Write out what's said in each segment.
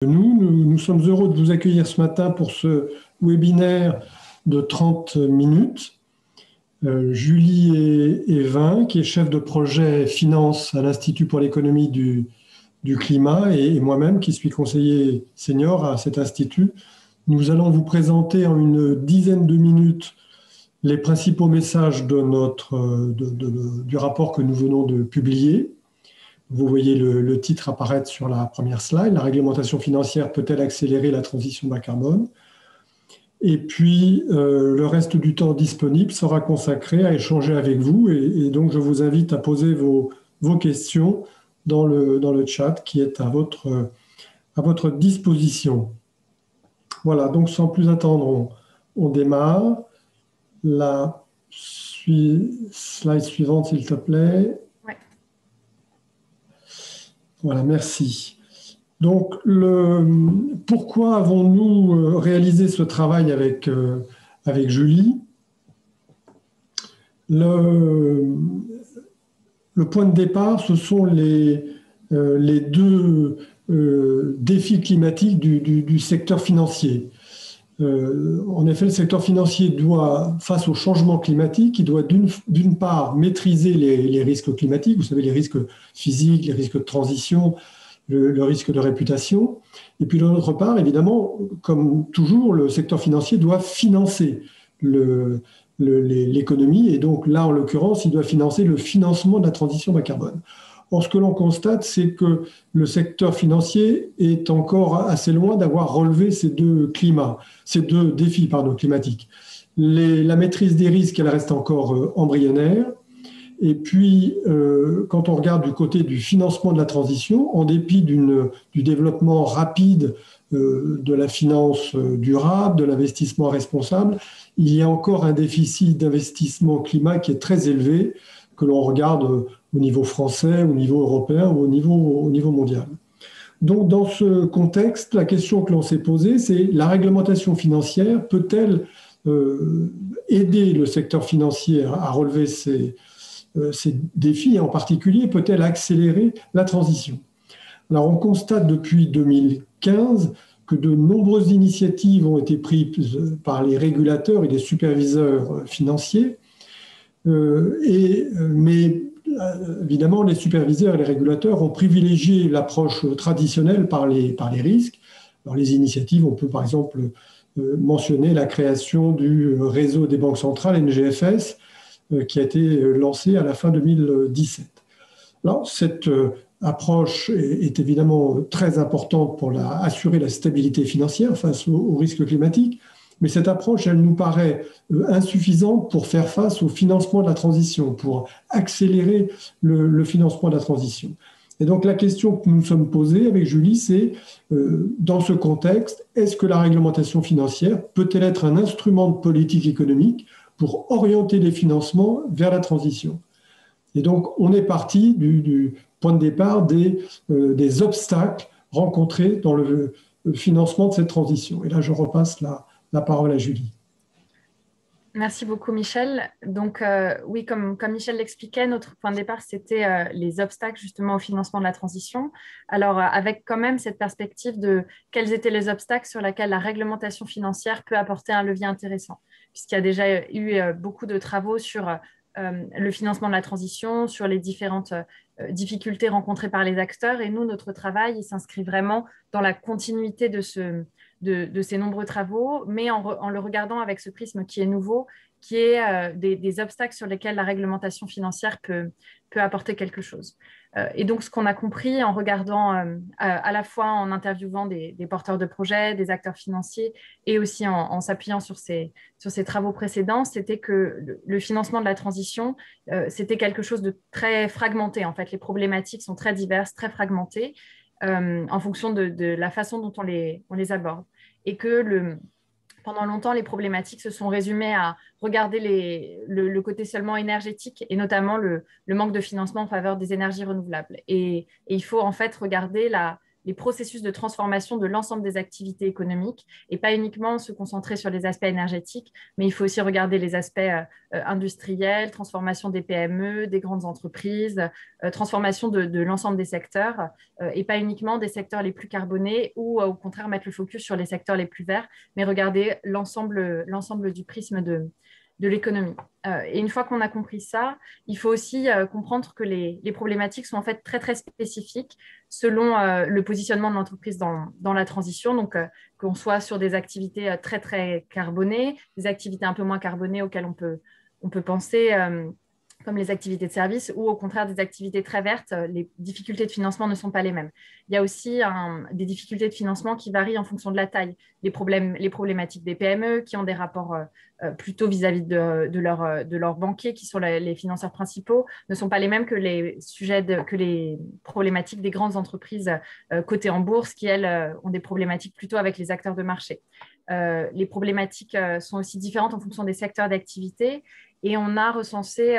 Nous sommes heureux de vous accueillir ce matin pour ce webinaire de 30 minutes. Julie Evin, qui est chef de projet finance à l'Institut pour l'économie du climat, et moi-même, qui suis conseiller senior à cet institut, nous allons vous présenter en une dizaine de minutes les principaux messages du rapport que nous venons de publier. Vous voyez le titre apparaître sur la première slide. La réglementation financière peut-elle accélérer la transition bas carbone? Et puis, le reste du temps disponible sera consacré à échanger avec vous. Et donc, je vous invite à poser vos questions dans le chat qui est à votre disposition. Voilà, donc sans plus attendre, on démarre. La slide suivante, s'il te plaît. Voilà, merci. Donc, pourquoi avons-nous réalisé ce travail avec Julie? Le point de départ, ce sont les deux défis climatiques du secteur financier. En effet, le secteur financier doit, face au changement climatique, il doit d'une part maîtriser les risques climatiques, vous savez, les risques physiques, les risques de transition, le risque de réputation. Et puis d'autre part, évidemment, comme toujours, le secteur financier doit financer l'économie. Et donc là, en l'occurrence, il doit financer le financement de la transition bas carbone. Or, ce que l'on constate, c'est que le secteur financier est encore assez loin d'avoir relevé ces deux défis climatiques. La maîtrise des risques, elle reste encore embryonnaire. Et puis, quand on regarde du côté du financement de la transition, en dépit du développement rapide de la finance durable, de l'investissement responsable, il y a encore un déficit d'investissement climat qui est très élevé, que l'on regarde au niveau français, au niveau européen ou au niveau mondial. Donc, dans ce contexte, la question que l'on s'est posée, c'est la réglementation financière peut-elle aider le secteur financier à relever ces défis, et en particulier peut-elle accélérer la transition? Alors, on constate depuis 2015 que de nombreuses initiatives ont été prises par les régulateurs et les superviseurs financiers, mais évidemment, les superviseurs et les régulateurs ont privilégié l'approche traditionnelle par les risques. Alors, les initiatives, on peut par exemple mentionner la création du réseau des banques centrales, NGFS, qui a été lancé à la fin 2017. Alors, cette approche est évidemment très importante pour assurer la stabilité financière face aux risques climatiques, mais cette approche, elle nous paraît insuffisante pour faire face au financement de la transition, pour accélérer le financement de la transition. Et donc la question que nous nous sommes posée avec Julie, c'est dans ce contexte, est-ce que la réglementation financière peut-elle être un instrument de politique économique pour orienter les financements vers la transition? Et donc on est parti du point de départ des obstacles rencontrés dans le financement de cette transition. Et là, je repasse la parole à Julie. Merci beaucoup, Michel. Donc, oui, comme Michel l'expliquait, notre point de départ, c'était les obstacles justement au financement de la transition. Alors, avec quand même cette perspective de quels étaient les obstacles sur lesquels la réglementation financière peut apporter un levier intéressant, puisqu'il y a déjà eu beaucoup de travaux sur le financement de la transition, sur les différentes difficultés rencontrées par les acteurs. Et nous, notre travail, il s'inscrit vraiment dans la continuité de ces nombreux travaux, mais en le regardant avec ce prisme qui est nouveau, qui est des obstacles sur lesquels la réglementation financière peut apporter quelque chose. Et donc, ce qu'on a compris en regardant à la fois en interviewant des porteurs de projets, des acteurs financiers, et aussi en s'appuyant sur ces travaux précédents, c'était que le financement de la transition, c'était quelque chose de très fragmenté. En fait, les problématiques sont très diverses, très fragmentées, en fonction de la façon dont on les aborde. Et que pendant longtemps, les problématiques se sont résumées à regarder le côté seulement énergétique et notamment le manque de financement en faveur des énergies renouvelables. Et il faut en fait regarder les processus de transformation de l'ensemble des activités économiques et pas uniquement se concentrer sur les aspects énergétiques, mais il faut aussi regarder les aspects industriels, transformation des PME, des grandes entreprises, transformation de l'ensemble des secteurs et pas uniquement des secteurs les plus carbonés ou au contraire mettre le focus sur les secteurs les plus verts, mais regarder l'ensemble du prisme de l'économie. Et une fois qu'on a compris ça, il faut aussi comprendre que les problématiques sont en fait très, très spécifiques selon le positionnement de l'entreprise dans la transition. Donc, qu'on soit sur des activités très, très carbonées, des activités un peu moins carbonées auxquelles on peut penser comme les activités de service, ou au contraire des activités très vertes, les difficultés de financement ne sont pas les mêmes. Il y a aussi des difficultés de financement qui varient en fonction de la taille. Les problématiques des PME qui ont des rapports plutôt vis-à-vis de leurs banquiers, qui sont les financeurs principaux, ne sont pas les mêmes que que les problématiques des grandes entreprises cotées en bourse, qui, elles, ont des problématiques plutôt avec les acteurs de marché. Les problématiques sont aussi différentes en fonction des secteurs d'activité. Et on a recensé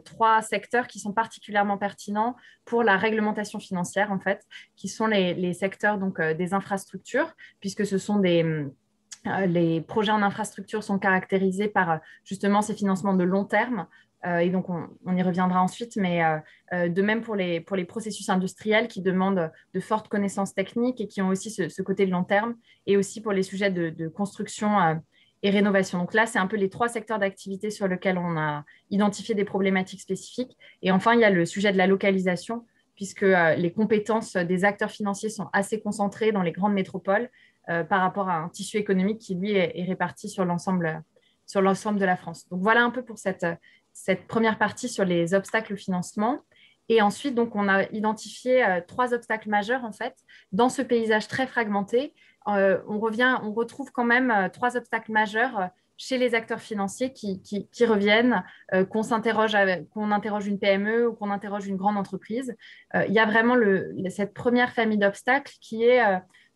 3 secteurs qui sont particulièrement pertinents pour la réglementation financière, en fait, qui sont les secteurs donc, des infrastructures, puisque ce sont les projets en infrastructure sont caractérisés par justement ces financements de long terme. Et donc, on y reviendra ensuite, mais de même pour les processus industriels qui demandent de fortes connaissances techniques et qui ont aussi ce côté de long terme, et aussi pour les sujets de construction et rénovation. Donc là, c'est un peu les 3 secteurs d'activité sur lesquels on a identifié des problématiques spécifiques. Et enfin, il y a le sujet de la localisation, puisque les compétences des acteurs financiers sont assez concentrées dans les grandes métropoles par rapport à un tissu économique qui, lui, est réparti sur l'ensemble de la France. Donc voilà un peu pour cette première partie sur les obstacles au financement. Et ensuite, donc, on a identifié 3 obstacles majeurs, en fait, dans ce paysage très fragmenté. On retrouve quand même 3 obstacles majeurs chez les acteurs financiers qui reviennent, qu'on interroge une PME ou qu'on interroge une grande entreprise. Il y a vraiment cette première famille d'obstacles qui est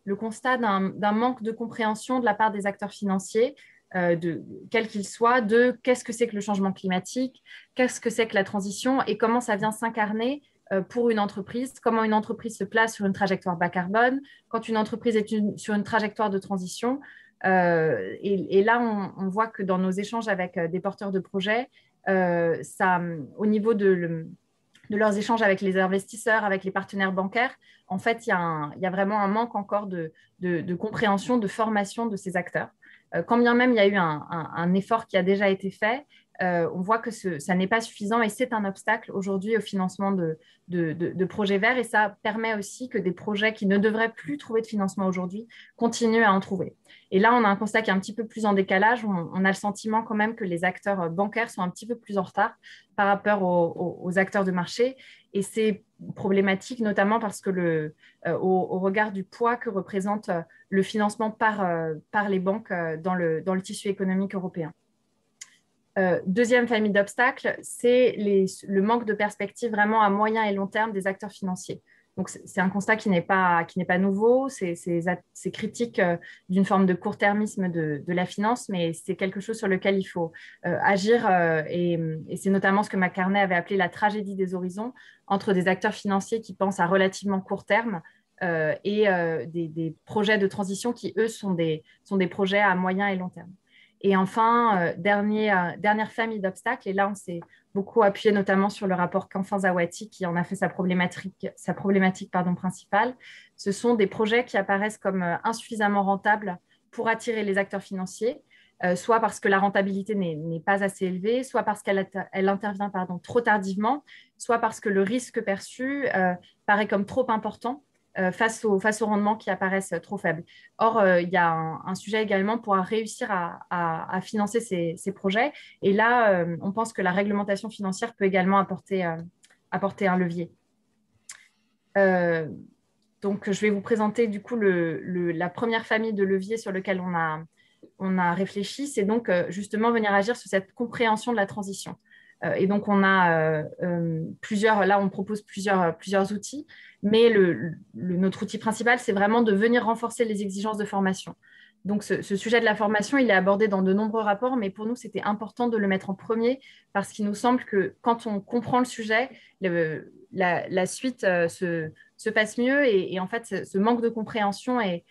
le constat d'un manque de compréhension de la part des acteurs financiers, quel qu'il soit, de qu'est-ce que c'est que le changement climatique, qu'est-ce que c'est que la transition et comment ça vient s'incarner pour une entreprise, comment une entreprise se place sur une trajectoire bas carbone, quand une entreprise est sur une trajectoire de transition. Et là, on voit que dans nos échanges avec des porteurs de projets, au niveau de leurs échanges avec les investisseurs, avec les partenaires bancaires, en fait, il y a vraiment un manque encore de compréhension, de formation de ces acteurs. Quand bien même il y a eu un effort qui a déjà été fait, on voit que ça n'est pas suffisant et c'est un obstacle aujourd'hui au financement de projets verts. Et ça permet aussi que des projets qui ne devraient plus trouver de financement aujourd'hui continuent à en trouver. Et là, on a un constat qui est un petit peu plus en décalage. On a le sentiment quand même que les acteurs bancaires sont un petit peu plus en retard par rapport aux acteurs de marché. Et c'est problématique, notamment parce que au regard du poids que représente le financement par les banques dans le tissu économique européen. Deuxième famille d'obstacles, c'est le manque de perspective vraiment à moyen et long terme des acteurs financiers. Donc, c'est un constat qui n'est pas nouveau, c'est critique d'une forme de court-termisme de la finance, mais c'est quelque chose sur lequel il faut agir et c'est notamment ce que McCartney avait appelé la tragédie des horizons entre des acteurs financiers qui pensent à relativement court terme et des projets de transition qui, eux, sont des projets à moyen et long terme. Et enfin, dernière famille d'obstacles, et là on s'est beaucoup appuyé notamment sur le rapport Canfin-Zawati qui en a fait sa problématique principale, ce sont des projets qui apparaissent comme insuffisamment rentables pour attirer les acteurs financiers, soit parce que la rentabilité n'est pas assez élevée, soit parce qu'elle intervient trop tardivement, soit parce que le risque perçu paraît comme trop important face aux rendements qui apparaissent trop faibles. Or, il y a un sujet également pour réussir à financer ces projets. Et là, on pense que la réglementation financière peut également apporter un levier. Donc, je vais vous présenter du coup la première famille de leviers sur lequel on a réfléchi. C'est donc justement venir agir sur cette compréhension de la transition. Et donc, on a on propose plusieurs outils, mais notre outil principal, c'est vraiment de venir renforcer les exigences de formation. Donc, ce sujet de la formation, il est abordé dans de nombreux rapports, mais pour nous, c'était important de le mettre en premier parce qu'il nous semble que quand on comprend le sujet, la suite se passe mieux et en fait, ce manque de compréhension est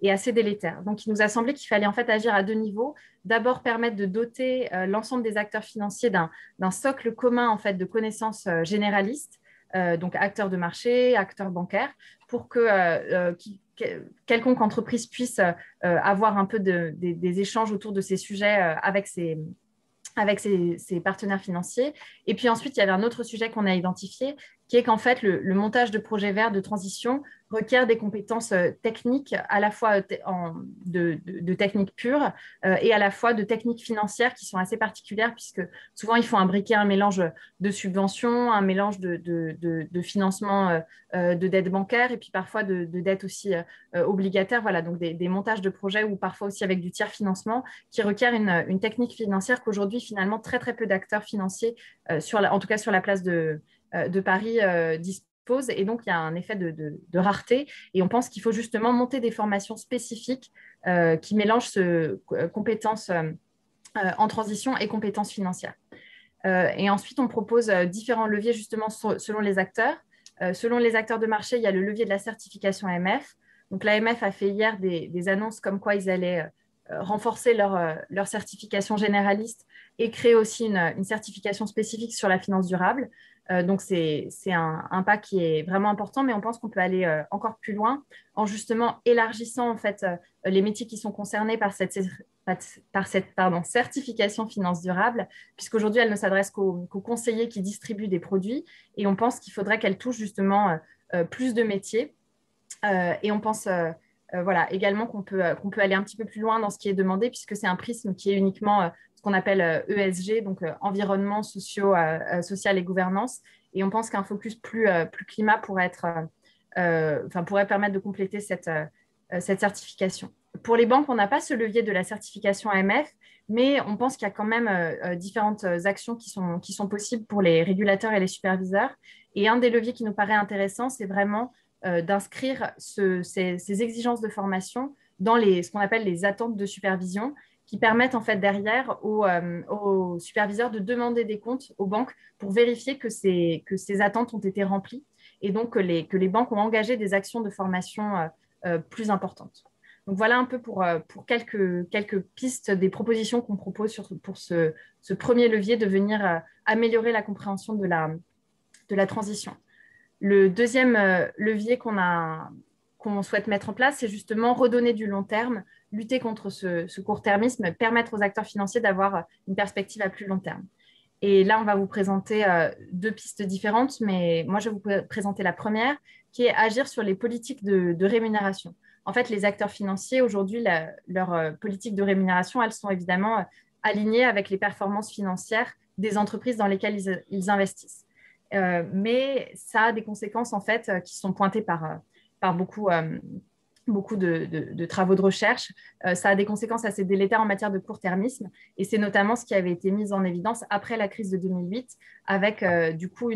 assez délétère. Donc, il nous a semblé qu'il fallait en fait agir à deux niveaux. D'abord, permettre de doter l'ensemble des acteurs financiers d'un socle commun en fait, de connaissances généralistes, donc acteurs de marché, acteurs bancaires, pour que quelconque entreprise puisse avoir un peu des échanges autour de ces sujets avec ses partenaires financiers. Et puis ensuite, il y avait un autre sujet qu'on a identifié, qui est qu'en fait, le montage de projets verts de transition requiert des compétences techniques, à la fois de techniques pures et à la fois de techniques financières qui sont assez particulières, puisque souvent, il faut imbriquer un mélange de subventions, un mélange de financement de dette bancaire et puis parfois de dette aussi obligataire. Voilà, donc des montages de projets ou parfois aussi avec du tiers financement qui requiert une technique financière qu'aujourd'hui, finalement, très, très peu d'acteurs financiers, en tout cas sur la place de Paris, disposent. Et donc, il y a un effet de rareté. Et on pense qu'il faut justement monter des formations spécifiques qui mélangent compétences en transition et compétences financières. Et ensuite, on propose différents leviers justement selon les acteurs. Selon les acteurs de marché, il y a le levier de la certification AMF. Donc, l'AMF a fait hier des annonces comme quoi ils allaient renforcer leur certification généraliste et créer aussi une certification spécifique sur la finance durable. Donc, c'est un pas qui est vraiment important, mais on pense qu'on peut aller encore plus loin en justement élargissant en fait, les métiers qui sont concernés par cette certification finance durable, puisqu'aujourd'hui, elle ne s'adresse qu'aux conseillers qui distribuent des produits et on pense qu'il faudrait qu'elle touche justement plus de métiers. Et on pense voilà, également qu'on peut aller un petit peu plus loin dans ce qui est demandé, puisque c'est un prisme qui est uniquement ce qu'on appelle ESG, donc environnement, social et gouvernance. Et on pense qu'un focus plus climat pourrait permettre de compléter cette certification. Pour les banques, on n'a pas ce levier de la certification AMF, mais on pense qu'il y a quand même différentes actions qui sont possibles pour les régulateurs et les superviseurs. Et un des leviers qui nous paraît intéressant, c'est vraiment d'inscrire ces exigences de formation dans ce qu'on appelle les attentes de supervision, qui permettent en fait derrière aux superviseurs de demander des comptes aux banques pour vérifier que ces attentes ont été remplies et donc que les banques ont engagé des actions de formation plus importantes. Donc voilà un peu pour quelques pistes des propositions qu'on propose pour ce premier levier de venir améliorer la compréhension de la transition. Le deuxième levier qu'on souhaite mettre en place, c'est justement redonner du long terme, lutter contre ce court-termisme, permettre aux acteurs financiers d'avoir une perspective à plus long terme. Et là, on va vous présenter deux pistes différentes, mais moi, je vais vous présenter la première, qui est agir sur les politiques de rémunération. En fait, les acteurs financiers, aujourd'hui, leurs politiques de rémunération, elles sont évidemment alignées avec les performances financières des entreprises dans lesquelles ils investissent. Mais ça a des conséquences en fait qui sont pointées par beaucoup de travaux de recherche. Ça a des conséquences assez délétères en matière de court-termisme et c'est notamment ce qui avait été mis en évidence après la crise de 2008 avec du coup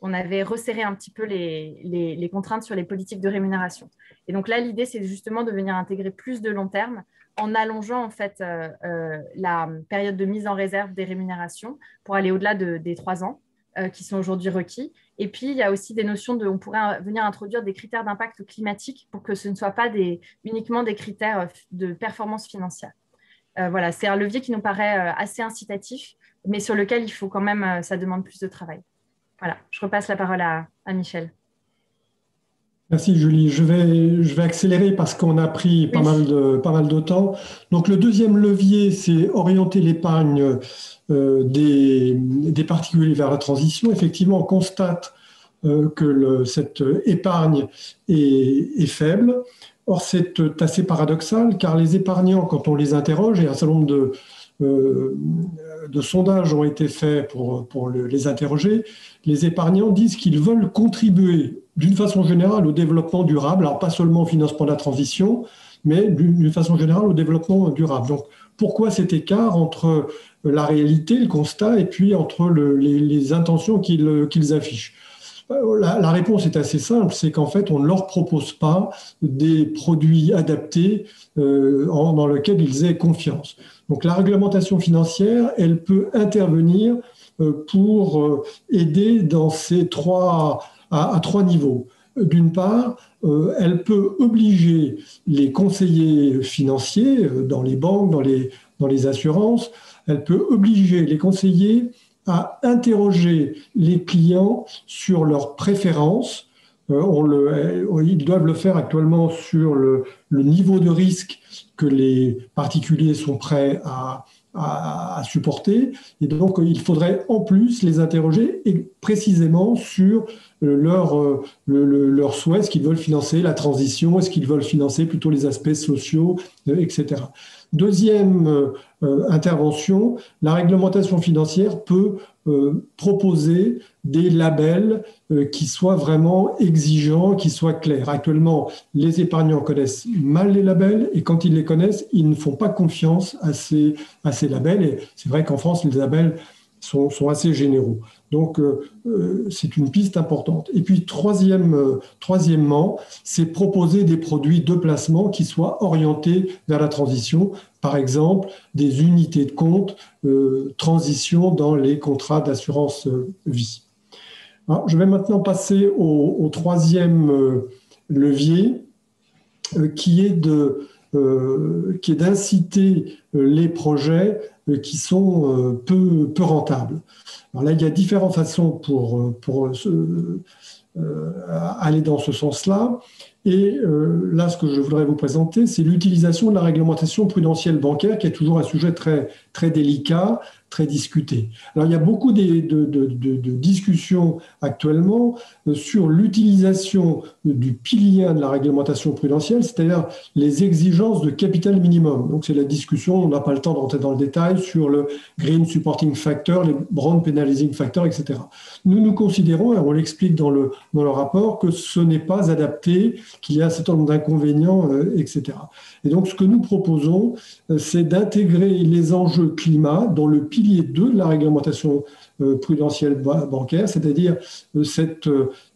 on avait resserré un petit peu les contraintes sur les politiques de rémunération. Et donc là, l'idée, c'est justement de venir intégrer plus de long terme en allongeant en fait la période de mise en réserve des rémunérations pour aller au-delà des 3 ans. Qui sont aujourd'hui requis. Et puis, il y a aussi des notions on pourrait venir introduire des critères d'impact climatique pour que ce ne soit pas uniquement des critères de performance financière. Voilà, c'est un levier qui nous paraît assez incitatif, mais sur lequel il faut quand même, ça demande plus de travail. Voilà, je repasse la parole à Michel. Merci Julie. Je vais accélérer parce qu'on a pris pas mal de temps. Donc le deuxième levier, c'est orienter l'épargne des particuliers vers la transition. Effectivement, on constate que cette épargne est faible. Or, c'est assez paradoxal car les épargnants, quand on les interroge, et un certain nombre de sondages ont été faits pour les interroger, les épargnants disent qu'ils veulent contribuer d'une façon générale au développement durable, alors pas seulement au financement de la transition, mais d'une façon générale au développement durable. Donc pourquoi cet écart entre la réalité, le constat, et puis entre les intentions qu'ils affichent? La réponse est assez simple, c'est qu'en fait, on ne leur propose pas des produits adaptés dans lesquels ils aient confiance. Donc la réglementation financière, elle peut intervenir pour aider dans à 3 niveaux. d'une part, elle peut obliger les conseillers financiers dans les banques, dans les assurances, elle peut obliger les conseillers à interroger les clients sur leurs préférences. Ils doivent le faire actuellement sur le niveau de risque que les particuliers sont prêts à supporter. Et donc, il faudrait en plus les interroger et précisément sur leur souhait. Est-ce qu'ils veulent financer la transition? Est-ce qu'ils veulent financer plutôt les aspects sociaux, etc. Deuxième intervention, la réglementation financière peut proposer des labels qui soient vraiment exigeants, qui soient clairs. Actuellement, les épargnants connaissent mal les labels et quand ils les connaissent, ils ne font pas confiance à ces labels. Et c'est vrai qu'en France, les labels sont assez généraux. Donc, c'est une piste importante. Et puis, troisièmement, c'est proposer des produits de placement qui soient orientés vers la transition. Par exemple, des unités de compte transition dans les contrats d'assurance vie. Alors, je vais maintenant passer au troisième levier, qui est d'inciter les projets qui sont peu rentables. Alors là, il y a différentes façons pour aller dans ce sens-là. Et là, ce que je voudrais vous présenter, c'est l'utilisation de la réglementation prudentielle bancaire, qui est toujours un sujet très, très délicat, très discuté. Alors, il y a beaucoup de discussions actuellement sur l'utilisation du pilier 1 de la réglementation prudentielle, c'est-à-dire les exigences de capital minimum. Donc, c'est la discussion, on n'a pas le temps de rentrer dans le détail, sur le Green Supporting Factor, les Brown Penalizing Factor, etc. Nous considérons, et on l'explique dans le rapport, que ce n'est pas adapté, qu'il y a un certain nombre d'inconvénients, etc. Et donc, ce que nous proposons, c'est d'intégrer les enjeux climat dans le pilier 2 de la réglementation prudentielle bancaire, c'est-à-dire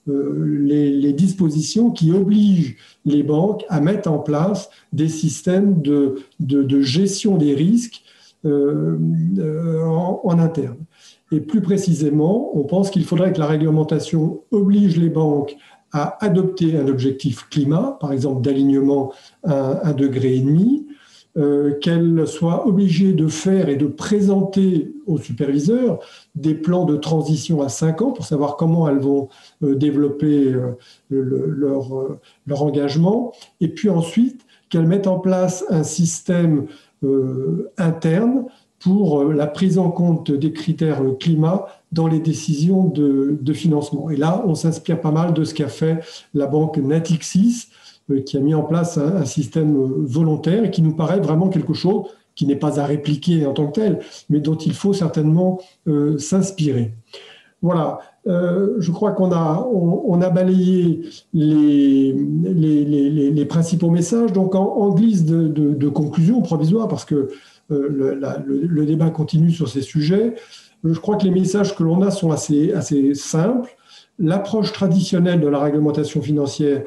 les dispositions qui obligent les banques à mettre en place des systèmes de gestion des risques en interne. Et plus précisément, on pense qu'il faudrait que la réglementation oblige les banques à adopter un objectif climat, par exemple d'alignement à 1,5 degré, qu'elles soient obligées de faire et de présenter aux superviseurs des plans de transition à 5 ans pour savoir comment elles vont développer leur engagement, et puis ensuite qu'elles mettent en place un système interne pour la prise en compte des critères climat dans les décisions de financement. Et là, on s'inspire pas mal de ce qu'a fait la banque Natixis, qui a mis en place un système volontaire et qui nous paraît vraiment quelque chose qui n'est pas à répliquer en tant que tel, mais dont il faut certainement s'inspirer. Voilà, je crois qu'on a balayé les principaux messages. Donc, en guise de conclusion provisoire, parce que le débat continue sur ces sujets, je crois que les messages que l'on a sont assez simples. L'approche traditionnelle de la réglementation financière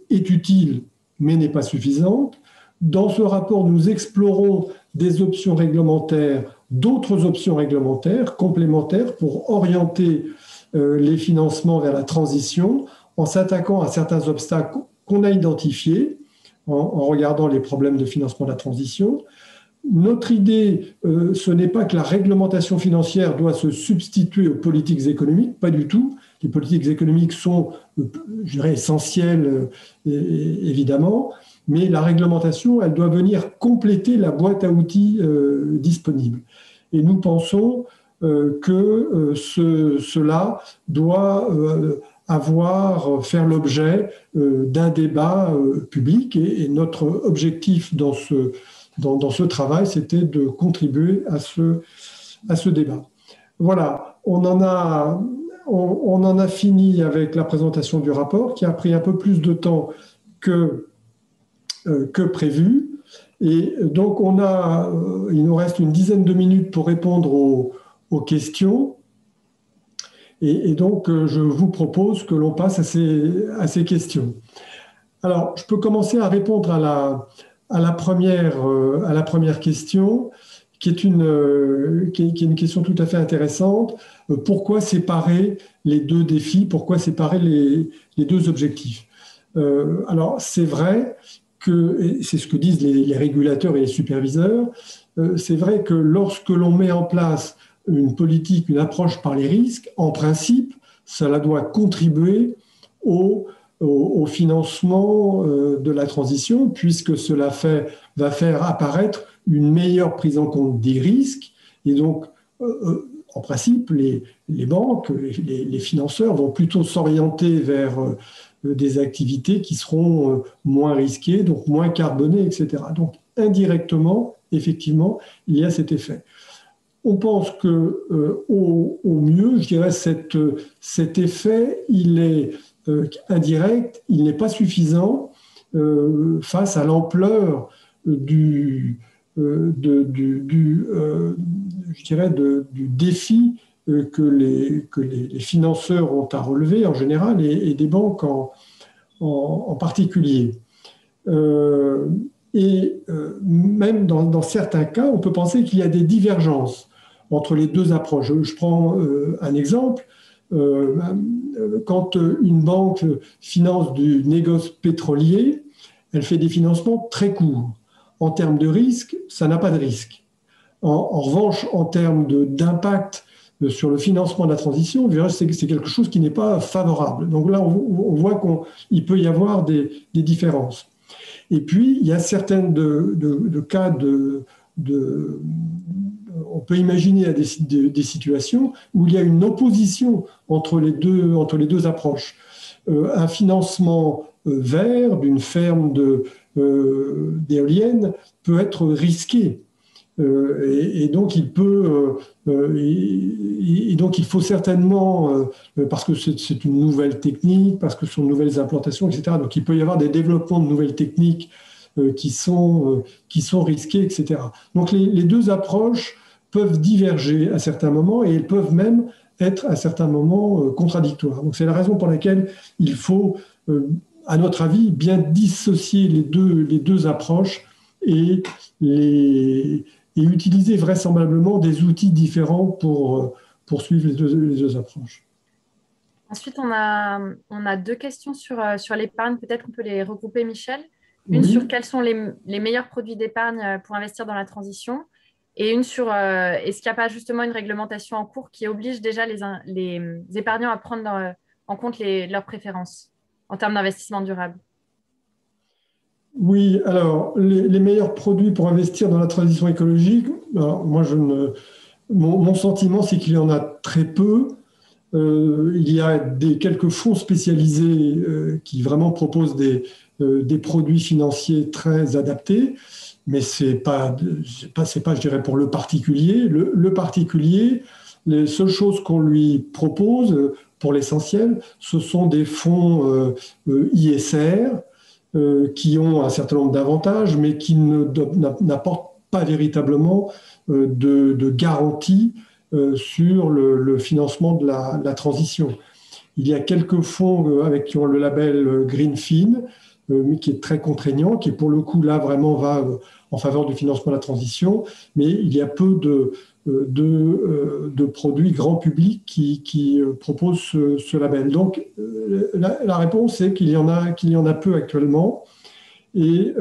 est utile, mais n'est pas suffisante. Dans ce rapport, nous explorons des options réglementaires, d'autres options réglementaires complémentaires pour orienter les financements vers la transition en s'attaquant à certains obstacles qu'on a identifiés en regardant les problèmes de financement de la transition. Notre idée, ce n'est pas que la réglementation financière doit se substituer aux politiques économiques, pas du tout. Les politiques économiques sont, je dirais, essentielles, évidemment, mais la réglementation, elle doit venir compléter la boîte à outils disponible. Et nous pensons que cela doit faire l'objet d'un débat public, et notre objectif dans ce travail, c'était de contribuer à ce débat. Voilà, on en a fini avec la présentation du rapport, qui a pris un peu plus de temps que prévu. Et donc, il nous reste une dizaine de minutes pour répondre aux questions. Et donc, je vous propose que l'on passe à ces questions. Alors, je peux commencer à répondre à la première question, qui est une question tout à fait intéressante. pourquoi séparer les deux défis, pourquoi séparer les deux objectifs. Alors, c'est vrai que, et c'est ce que disent les régulateurs et les superviseurs, c'est vrai que lorsque l'on met en place une politique, une approche par les risques, en principe, cela doit contribuer au financement de la transition, puisque cela va faire apparaître une meilleure prise en compte des risques. Et donc, en principe, les banques, les financeurs vont plutôt s'orienter vers des activités qui seront moins risquées, donc moins carbonées, etc. Donc, indirectement, effectivement, il y a cet effet. On pense que au mieux, je dirais, cet effet, il est indirect, il n'est pas suffisant face à l'ampleur du défi que les financeurs ont à relever en général et des banques en particulier. Même dans certains cas, on peut penser qu'il y a des divergences entre les deux approches. Je prends un exemple. Quand une banque finance du négoce pétrolier, elle fait des financements très courts. En termes de risque, ça n'a pas de risque. En revanche, en termes d'impact sur le financement de la transition, c'est quelque chose qui n'est pas favorable. Donc là, on voit qu'il peut y avoir des différences. Et puis, il y a certains cas on peut imaginer des situations où il y a une opposition entre les deux approches. Un financement vert d'une ferme d'éoliennes peut être risqué. Et donc, il faut certainement, parce que c'est une nouvelle technique, parce que ce sont de nouvelles implantations, etc. Donc, il peut y avoir des développements de nouvelles techniques qui sont risquées, etc. Donc, les deux approches peuvent diverger à certains moments et elles peuvent même être à certains moments contradictoires. Donc, c'est la raison pour laquelle il faut, à notre avis, bien dissocier les deux approches et utiliser vraisemblablement des outils différents pour suivre les deux approches. Ensuite, on a deux questions sur l'épargne. Peut-être qu'on peut les regrouper, Michel. Une Oui. sur quels sont les meilleurs produits d'épargne pour investir dans la transition et une sur est-ce qu'il n'y a pas justement une réglementation en cours qui oblige déjà les épargnants à prendre en compte leurs préférences en termes d'investissement durable. Oui, alors les meilleurs produits pour investir dans la transition écologique, alors, moi mon sentiment c'est qu'il y en a très peu. Il y a quelques fonds spécialisés qui vraiment proposent des produits financiers très adaptés, mais c'est pas, je dirais, pour le particulier. Le particulier, les seules choses qu'on lui propose, pour l'essentiel, ce sont des fonds ISR qui ont un certain nombre d'avantages, mais qui n'apportent pas véritablement de garantie sur le financement de la transition. Il y a quelques fonds qui ont le label Greenfin, mais qui est très contraignant, qui pour le coup là vraiment va en faveur du financement de la transition, mais il y a peu de produits grand public qui proposent ce label. Donc la réponse est qu'il y en a peu actuellement, et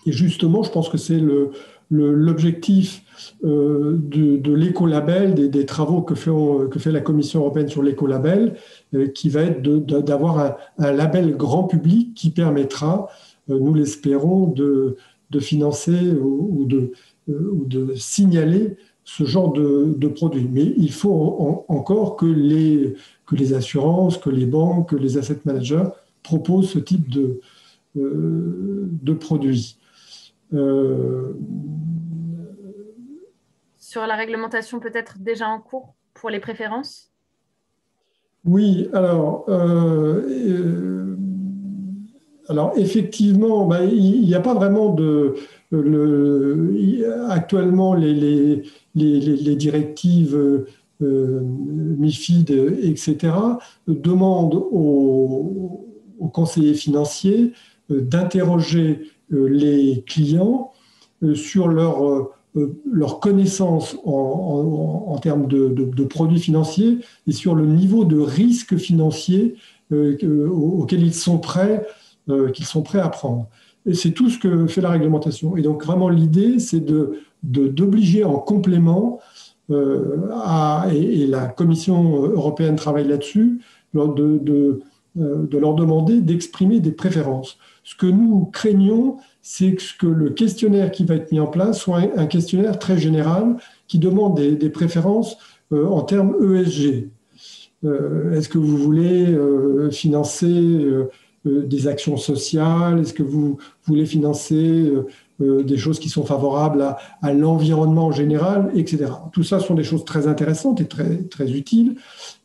justement je pense que c'est l'objectif de l'écolabel, des travaux que fait la Commission européenne sur l'écolabel, qui va être d'avoir un label grand public qui permettra, nous l'espérons, de financer ou de signaler ce genre de produits. Mais il faut encore que les assurances, que les banques, que les asset managers proposent ce type de produits. Sur la réglementation peut-être déjà en cours pour les préférences? Oui, alors effectivement, il n'y a pas vraiment actuellement les directives MIFID, etc., demandent aux conseillers financiers d'interroger les clients sur leur leur connaissance en termes de produits financiers et sur le niveau de risque financier auquel ils sont prêts à prendre. Et c'est tout ce que fait la réglementation. Et donc vraiment l'idée, c'est d'obliger en complément, et la Commission européenne travaille là-dessus, de leur demander d'exprimer des préférences. Ce que nous craignons, c'est que le questionnaire qui va être mis en place soit un questionnaire très général qui demande des préférences en termes ESG. Est-ce que vous voulez financer des actions sociales? Est-ce que vous voulez financer des choses qui sont favorables à l'environnement en général, etc. Tout ça sont des choses très intéressantes et très, très utiles,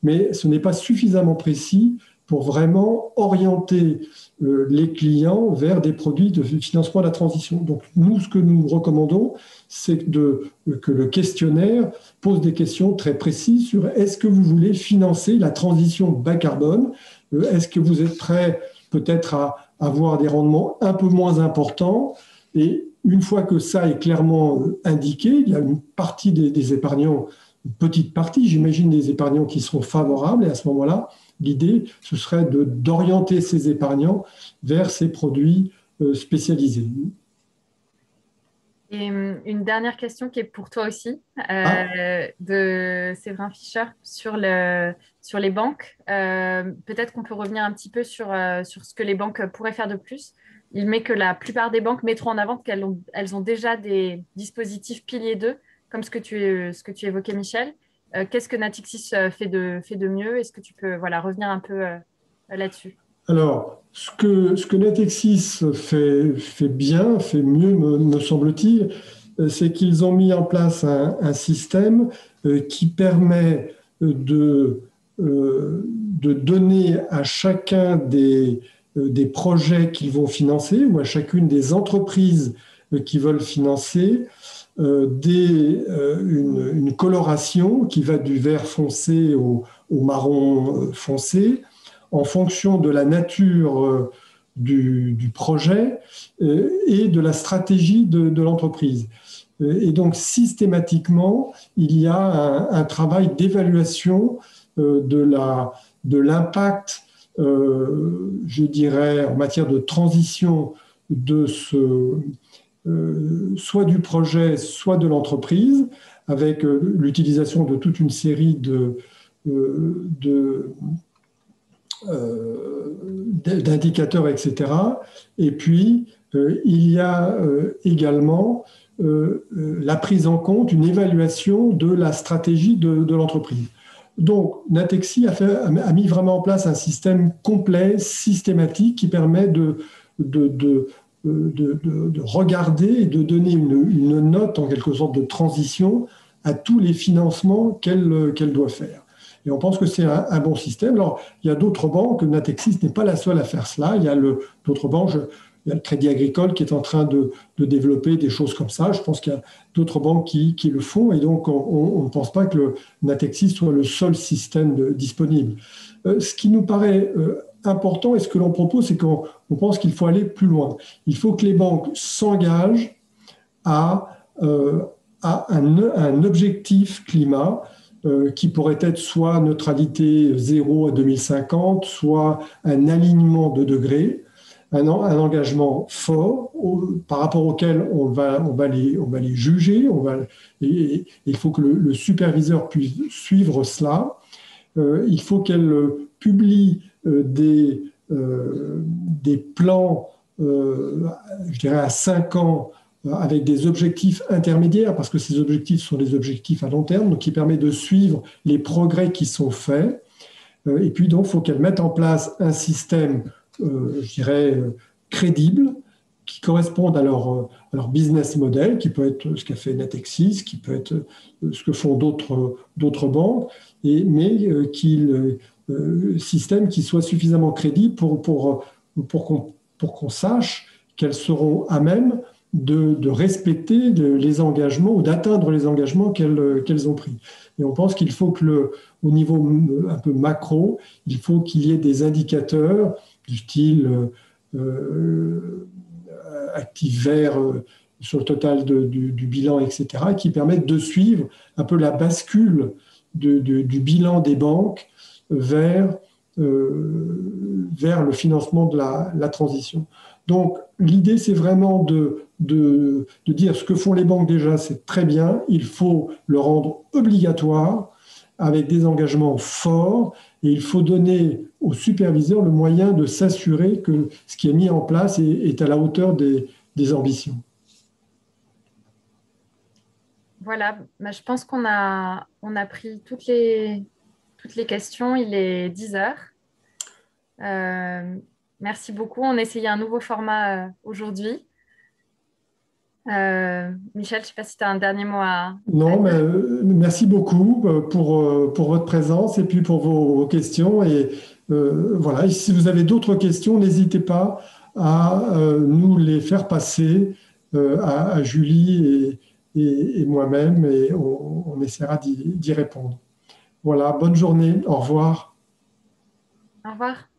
mais ce n'est pas suffisamment précis pour vraiment orienter les clients vers des produits de financement de la transition. Donc nous, ce que nous recommandons, c'est que le questionnaire pose des questions très précises sur est-ce que vous voulez financer la transition bas carbone? Est-ce que vous êtes prêt peut-être à avoir des rendements un peu moins importants? Et une fois que ça est clairement indiqué, il y a une partie des épargnants, une petite partie, j'imagine, des épargnants qui seront favorables. Et à ce moment-là, l'idée, ce serait d'orienter ces épargnants vers ces produits spécialisés. Et une dernière question qui est pour toi aussi, de Séverin Fischer sur les banques. Peut-être qu'on peut revenir un petit peu sur ce que les banques pourraient faire de plus. Il met que la plupart des banques mettront en avant qu'elles ont déjà des dispositifs piliers 2, comme ce que tu évoquais, Michel. Qu'est-ce que Natixis fait de mieux? Est-ce que tu peux revenir un peu là-dessus? Alors, ce que Natixis fait bien, fait mieux, me semble-t-il, c'est qu'ils ont mis en place un système qui permet de donner à chacun des projets qu'ils vont financer ou à chacune des entreprises qui veulent financer une coloration qui va du vert foncé au marron foncé en fonction de la nature du projet et de la stratégie de l'entreprise. Et donc, systématiquement, il y a un travail d'évaluation de l'impact, je dirais, en matière de transition soit du projet, soit de l'entreprise, avec l'utilisation de toute une série d'indicateurs, etc. Et puis, il y a également la prise en compte, une évaluation de la stratégie de l'entreprise. Donc, Natixis a mis vraiment en place un système complet, systématique, qui permet de regarder et de donner une note, en quelque sorte, de transition à tous les financements qu'elle doit faire. Et on pense que c'est un bon système. Alors, il y a d'autres banques, Natixis n'est pas la seule à faire cela. Il y a d'autres banques, il y a le Crédit Agricole qui est en train de développer des choses comme ça. Je pense qu'il y a d'autres banques qui le font. Et donc, on ne pense pas que le Natixis soit le seul système disponible. Ce qui nous paraît important et ce que l'on propose, c'est qu'on pense qu'il faut aller plus loin. Il faut que les banques s'engagent à un objectif climat qui pourrait être soit neutralité zéro à 2050, soit un alignement de degrés, un engagement fort par rapport auquel on va les juger. Et il faut que le superviseur puisse suivre cela. Il faut qu'elle publie des plans, je dirais, à 5 ans, avec des objectifs intermédiaires, parce que ces objectifs sont des objectifs à long terme, donc qui permet de suivre les progrès qui sont faits. Et puis, donc, il faut qu'elle mette en place un système, je dirais, crédible, qui corresponde à leur business model, qui peut être ce qu'a fait Natixis, qui peut être ce que font d'autres banques, mais système qui soit suffisamment crédible pour qu'on sache qu'elles seront à même de respecter les engagements ou d'atteindre les engagements qu'elles ont pris. Et on pense qu'il faut au niveau un peu macro, il faut qu'il y ait des indicateurs du style actifs verts sur le total du bilan, etc., qui permettent de suivre un peu la bascule du bilan des banques vers le financement de la transition. Donc, l'idée, c'est vraiment de dire ce que font les banques déjà, c'est très bien, il faut le rendre obligatoire avec des engagements forts et il faut donner aux superviseurs le moyen de s'assurer que ce qui est mis en place est à la hauteur des ambitions. Voilà, je pense qu'on a pris toutes les questions. Il est 10 heures. Merci beaucoup. On essayait un nouveau format aujourd'hui. Michel, je ne sais pas si tu as un dernier mot à Non, mais dire. merci beaucoup pour votre présence et puis pour vos questions. Et voilà, et si vous avez d'autres questions, n'hésitez pas à nous les faire passer à Julie et moi-même et on essaiera d'y répondre. Voilà, bonne journée, au revoir. Au revoir.